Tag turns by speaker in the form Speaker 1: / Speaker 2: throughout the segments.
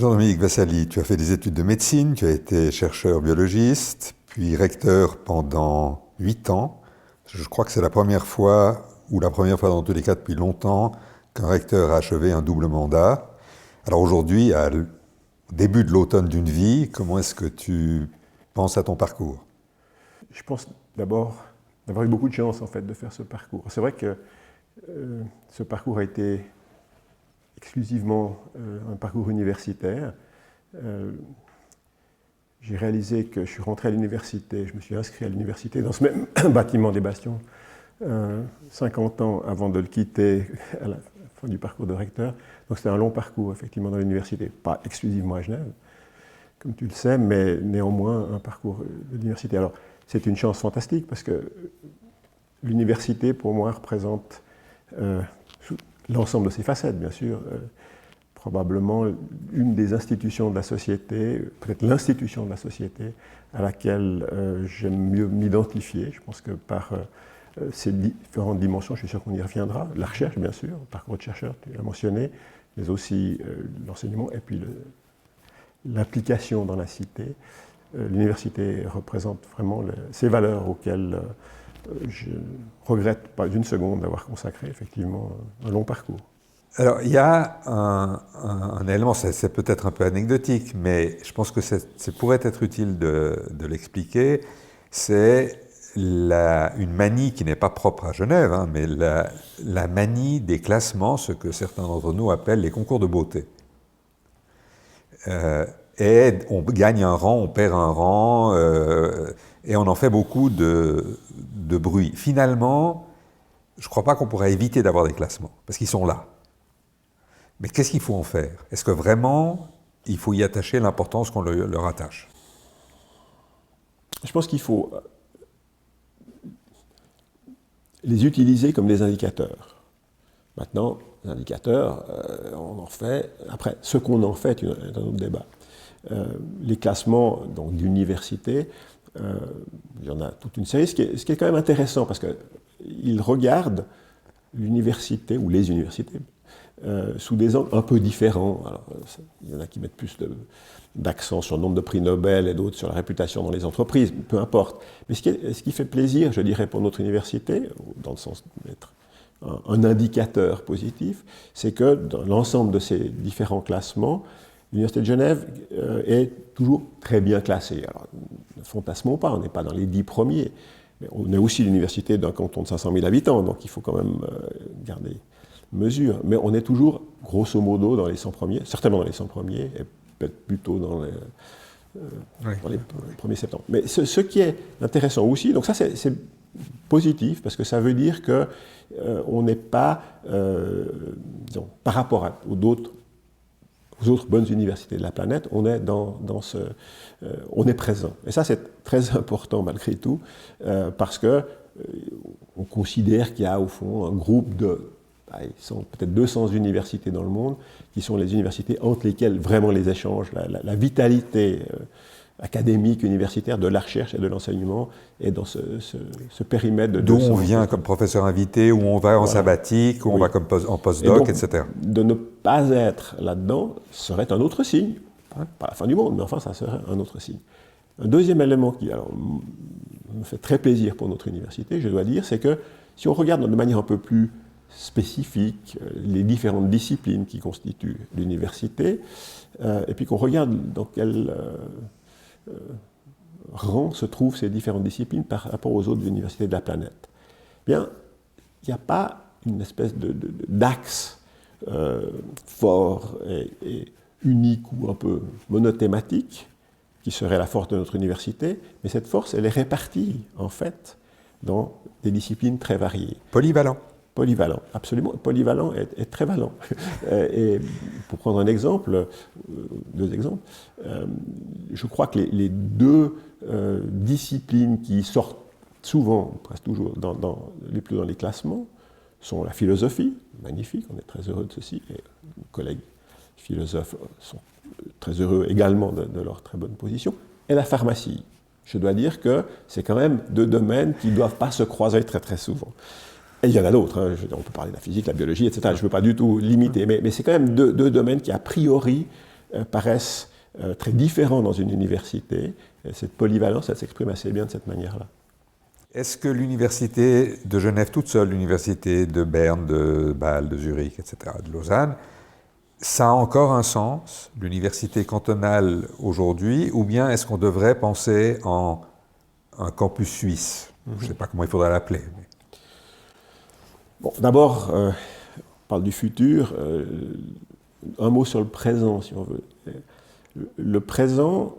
Speaker 1: Jean-Dominique Vassali, tu as fait des études de médecine, tu as été chercheur biologiste, puis recteur pendant 8 ans. Je crois que c'est la première fois, ou la première fois dans tous les cas depuis longtemps, qu'un recteur a achevé un double mandat. Alors aujourd'hui, au début de l'automne d'une vie, comment est-ce que tu penses à ton parcours?
Speaker 2: Je pense d'abord d'avoir eu beaucoup de chance en fait de faire ce parcours. C'est vrai que ce parcours a été exclusivement un parcours universitaire. J'ai réalisé que je suis rentré à l'université, je me suis inscrit à l'université dans ce même bâtiment des Bastions 50 ans avant de le quitter à la fin du parcours de recteur. Donc c'était un long parcours effectivement dans l'université, pas exclusivement à Genève, comme tu le sais, mais néanmoins un parcours de l'université. Alors c'est une chance fantastique parce que l'université pour moi représente l'ensemble de ses facettes, bien sûr, probablement une des institutions de la société, peut-être l'institution de la société à laquelle j'aime mieux m'identifier. Je pense que par ces différentes dimensions, je suis sûr qu'on y reviendra. La recherche, bien sûr, le parcours de chercheur, tu l'as mentionné, mais aussi l'enseignement et puis l'application dans la cité. L'université représente vraiment ces valeurs auxquelles je ne regrette pas d'une seconde d'avoir consacré effectivement un long parcours.
Speaker 1: Alors, il y a un élément, c'est peut-être un peu anecdotique, mais je pense que ça pourrait être utile de l'expliquer. C'est une manie qui n'est pas propre à Genève, hein, mais la manie des classements, ce que certains d'entre nous appellent les concours de beauté. Et on gagne un rang, on perd un rang, et on en fait beaucoup de bruit. Finalement, je ne crois pas qu'on pourrait éviter d'avoir des classements, parce qu'ils sont là. Mais qu'est-ce qu'il faut en faire? Est-ce que vraiment, il faut y attacher l'importance qu'on leur attache?
Speaker 2: Je pense qu'il faut les utiliser comme des indicateurs. Maintenant, les indicateurs, on en fait... Après, ce qu'on en fait est un autre débat. Les classements d'université, il y en a toute une série, ce qui est quand même intéressant, parce qu'ils regardent l'université, ou les universités, sous des angles un peu différents. Alors, il y en a qui mettent plus d'accent sur le nombre de prix Nobel et d'autres sur la réputation dans les entreprises, peu importe. Mais ce qui fait plaisir, je dirais, pour notre université, dans le sens d'être un indicateur positif, c'est que dans l'ensemble de ces différents classements, l'Université de Genève est toujours très bien classée. Alors, ne fantasmons pas, on n'est pas dans les 10 premiers, mais on est aussi l'université d'un canton de 500 000 habitants, donc il faut quand même garder mesure. Mais on est toujours, grosso modo, dans les 100 premiers, certainement dans les 100 premiers, et peut-être plutôt dans les premiers septembre. Mais ce qui est intéressant aussi, donc ça c'est positif, parce que ça veut dire qu'on n'est pas, disons, par rapport aux autres bonnes universités de la planète, on est on est présent. Et ça, c'est très important malgré tout, parce que on considère qu'il y a au fond un groupe de peut-être 200 universités dans le monde, qui sont les universités entre lesquelles vraiment les échanges, la vitalité académique, universitaire, de la recherche et de l'enseignement est dans ce périmètre de 200.
Speaker 1: D'où on vient comme professeur invité, où on va en sabbatique, où on va comme en postdoc, donc, etc.
Speaker 2: De ne pas être là-dedans serait un autre signe. Pas la fin du monde, mais enfin, ça serait un autre signe. Un deuxième élément qui me fait très plaisir pour notre université, je dois dire, c'est que si on regarde de manière un peu plus spécifique les différentes disciplines qui constituent l'université, et puis qu'on regarde dans quel rang se trouvent ces différentes disciplines par rapport aux autres universités de la planète. Bien, il n'y a pas une espèce d'axe fort et unique ou un peu monothématique qui serait la force de notre université, mais cette force, elle est répartie, en fait, dans des disciplines très variées.
Speaker 1: Polyvalent.
Speaker 2: Polyvalent, absolument. Polyvalent est très valent. Et pour prendre un exemple, deux exemples, je crois que les deux disciplines qui sortent souvent, presque toujours, les plus dans les classements, sont la philosophie, magnifique, on est très heureux de ceci, et nos collègues philosophes sont très heureux également de leur très bonne position, et la pharmacie. Je dois dire que c'est quand même deux domaines qui ne doivent pas se croiser très très souvent. Et il y en a d'autres, hein. On peut parler de la physique, la biologie, etc. Je ne veux pas du tout limiter, mais c'est quand même deux domaines qui, a priori, paraissent très différents dans une université. Et cette polyvalence, elle s'exprime assez bien de cette manière-là.
Speaker 1: Est-ce que l'université de Genève toute seule, l'université de Berne, de Bâle, de Zurich, etc., de Lausanne, ça a encore un sens, l'université cantonale aujourd'hui, ou bien est-ce qu'on devrait penser en un campus suisse? Je ne sais pas comment il faudrait l'appeler. Mais...
Speaker 2: Bon, d'abord, on parle du futur. Un mot sur le présent, si on veut. Le présent,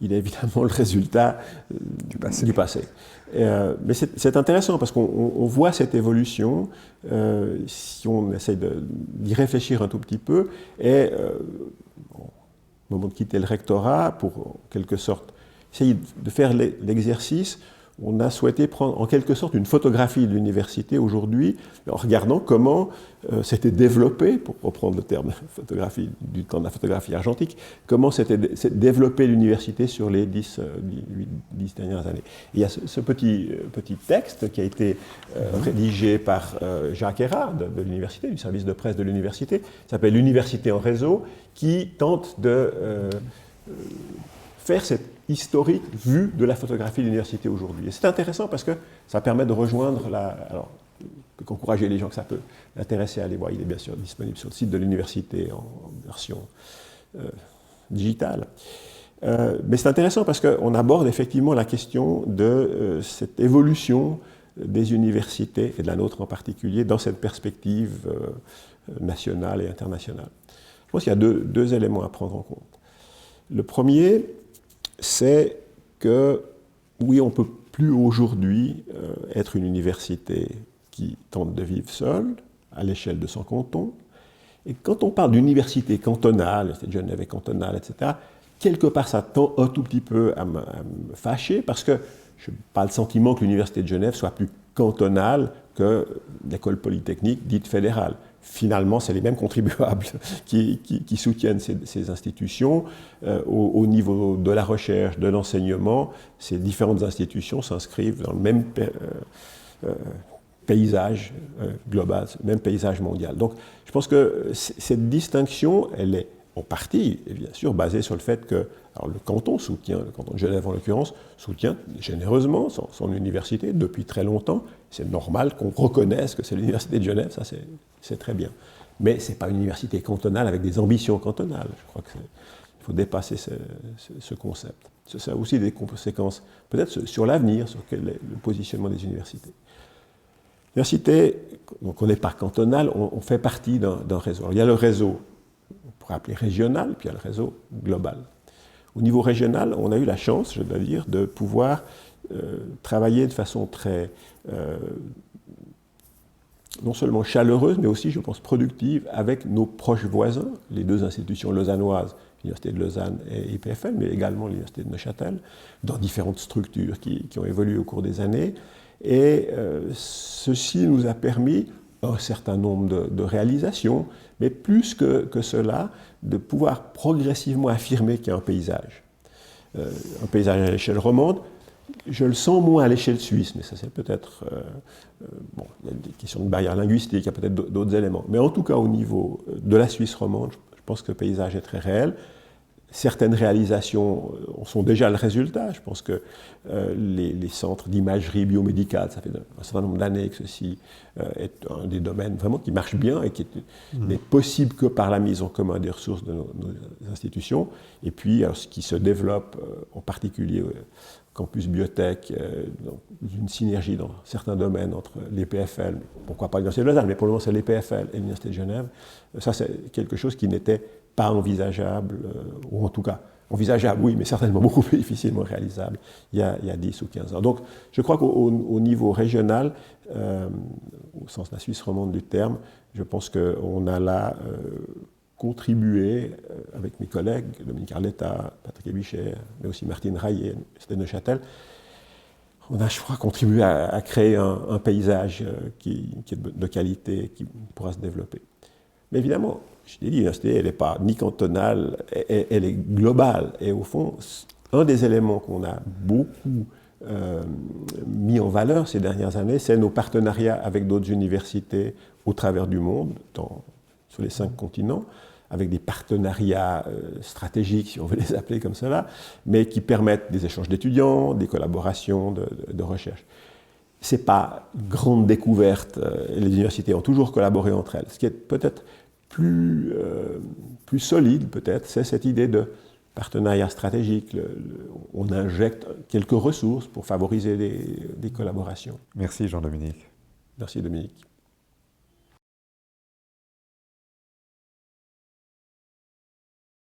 Speaker 2: il est évidemment le résultat du passé. Mais c'est intéressant parce qu'on voit cette évolution, si on essaye d'y réfléchir un tout petit peu, et au moment de quitter le rectorat, pour en quelque sorte essayer de faire l'exercice, on a souhaité prendre en quelque sorte une photographie de l'université aujourd'hui, en regardant comment s'était développé, pour reprendre le terme photographie, du temps de la photographie argentique, comment s'était développée l'université sur les 10 dernières années. Et il y a ce petit texte qui a été rédigé par Jacques Erard de l'université, du service de presse de l'université, qui s'appelle L'université en réseau, qui tente de faire cette historique vue de la photographie de l'université aujourd'hui. Et c'est intéressant parce que ça permet de rejoindre alors, encourager les gens que ça peut intéresser à aller voir. Il est bien sûr disponible sur le site de l'université en version digitale. Mais c'est intéressant parce qu'on aborde effectivement la question de cette évolution des universités, et de la nôtre en particulier, dans cette perspective nationale et internationale. Je pense qu'il y a deux éléments à prendre en compte. Le premier, c'est que, oui, on ne peut plus aujourd'hui être une université qui tente de vivre seule, à l'échelle de son canton. Et quand on parle d'université cantonale, c'est Genève est cantonale, etc., quelque part ça tend un tout petit peu à me fâcher, parce que je n'ai pas le sentiment que l'université de Genève soit plus cantonale que l'école polytechnique dite fédérale. Finalement, c'est les mêmes contribuables qui soutiennent ces institutions. Au niveau de la recherche, de l'enseignement, ces différentes institutions s'inscrivent dans le même paysage global, le même paysage mondial. Donc, je pense que cette distinction, elle est en partie, et bien sûr, basée sur le fait que le canton le canton de Genève en l'occurrence, soutient généreusement son université depuis très longtemps. C'est normal qu'on reconnaisse que c'est l'université de Genève, ça c'est très bien. Mais ce n'est pas une université cantonale avec des ambitions cantonales. Je crois qu'il faut dépasser ce concept. Ça a aussi des conséquences peut-être sur l'avenir, sur le positionnement des universités. L'université, donc on n'est pas cantonale, on fait partie d'un réseau. Alors, il y a le réseau, on pourrait appeler régional, puis il y a le réseau global. Au niveau régional, on a eu la chance, je dois dire, de pouvoir travailler de façon très, non seulement chaleureuse, mais aussi, je pense, productive avec nos proches voisins, les deux institutions lausannoises, l'Université de Lausanne et IPFL, mais également l'Université de Neuchâtel, dans différentes structures qui ont évolué au cours des années. Et ceci nous a permis un certain nombre de réalisations, mais plus que cela, de pouvoir progressivement affirmer qu'il y a un paysage. Un paysage à l'échelle romande, je le sens moins à l'échelle suisse, mais ça c'est peut-être... bon, il y a des questions de barrières linguistiques, il y a peut-être d'autres éléments. Mais en tout cas, au niveau de la Suisse romande, je pense que le paysage est très réel. Certaines réalisations sont déjà le résultat. Je pense que les centres d'imagerie biomédicale, ça fait un certain nombre d'années que ceci est un des domaines vraiment qui marche bien et qui n'est possible que par la mise en commun des ressources de nos institutions. Et puis, ce qui se développe en particulier campus biotech, une synergie dans certains domaines entre l'EPFL, pourquoi pas l'Université de Lausanne, mais pour le moment c'est l'EPFL et l'Université de Genève. Ça, c'est quelque chose qui n'était pas envisageable, ou en tout cas envisageable, oui, mais certainement beaucoup plus difficilement réalisable il y a 10 ou 15 ans. Donc je crois qu'au niveau régional, au sens de la Suisse romande du terme, je pense qu'on a là contribué avec mes collègues, Dominique Arletta, Patrick Ebichet, mais aussi Martine Raillet, c'était Neuchâtel, on a, je crois, contribué à créer un paysage qui est de qualité, qui pourra se développer. Mais évidemment, je l'ai dit, l'université, elle n'est pas ni cantonale, elle est globale. Et au fond, un des éléments qu'on a beaucoup mis en valeur ces dernières années, c'est nos partenariats avec d'autres universités au travers du monde, sur les 5 continents, avec des partenariats stratégiques, si on veut les appeler comme cela, mais qui permettent des échanges d'étudiants, des collaborations de recherche. Ce n'est pas une grande découverte, les universités ont toujours collaboré entre elles. Ce qui est peut-être plus solide, peut-être, c'est cette idée de partenariat stratégique. On injecte quelques ressources pour favoriser des collaborations.
Speaker 1: Merci Jean-Dominique.
Speaker 2: Merci Dominique.